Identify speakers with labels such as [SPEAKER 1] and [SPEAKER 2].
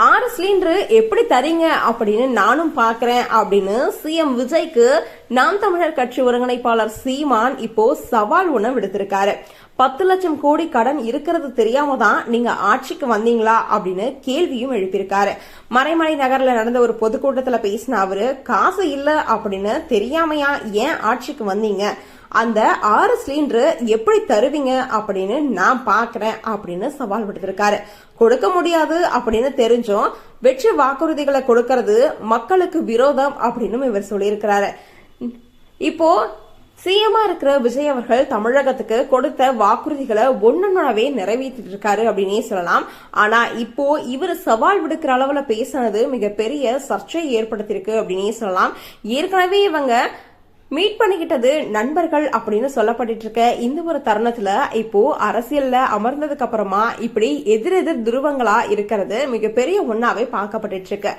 [SPEAKER 1] 6 cylinder எப்படி தரீங்க அப்படின்னு நானும் பாக்குறேன் அப்படின்னு சிஎம் விஜய்க்கு நாம் தமிழர் கட்சி ஒருங்கிணைப்பாளர் சீமான் இப்போ சவால் ஒண்ணு விடுத்திருக்காரு. 10 லட்சம் கோடி கடன் இருக்கிறது தெரியாம தான் நீங்க ஆட்சிக்கு வந்தீங்களா அப்படின்னு கேள்வியும் எழுப்பியிருக்காரு. மறைமலை நகர்ல நடந்த ஒரு பொதுக்கூட்டத்துல பேசின அவரு, காசு இல்ல அப்படின்னு தெரியாமையா ஏன் ஆட்சிக்கு வந்தீங்க, அந்த 6 சிலிண்டர் எப்படி தருவீங்க அப்படின்னு நான் பாக்குறேன் அப்படின்னு சவால் விடுத்திருக்காரு. கொடுக்க முடியாது அப்படின்னு தெரிஞ்சும் வெற்றி வாக்குறுதிகளை கொடுக்கறது மக்களுக்கு விரோதம் அப்படின்னு இவர் சொல்லியிருக்கிறாரு. இப்போ சிஎம்மா இருக்கிற விஜய் அவர்கள் தமிழகத்துக்கு கொடுத்த வாக்குறுதிகளை ஒன்னொன்னாவே நிறைவேற்றிட்டு இருக்காரு அப்படின்னே சொல்லலாம். ஆனா இப்போ இவர் சவால் விடுக்கிற அளவுல பேசினது மிகப்பெரிய சர்ச்சையை ஏற்படுத்தியிருக்கு அப்படின்னே சொல்லலாம். ஏற்கனவே இவங்க மீட் பண்ணிக்கிட்டது நண்பர்கள் அப்படின்னு சொல்லப்பட்டு இருக்க இந்த ஒரு தருணத்துல இப்போ அரசியல்ல அமர்ந்ததுக்கு அப்புறமா இப்படி எதிரெதிர் துருவங்களா இருக்கிறது மிகப்பெரிய ஒன்னாவே பார்க்கப்பட்டு இருக்கு.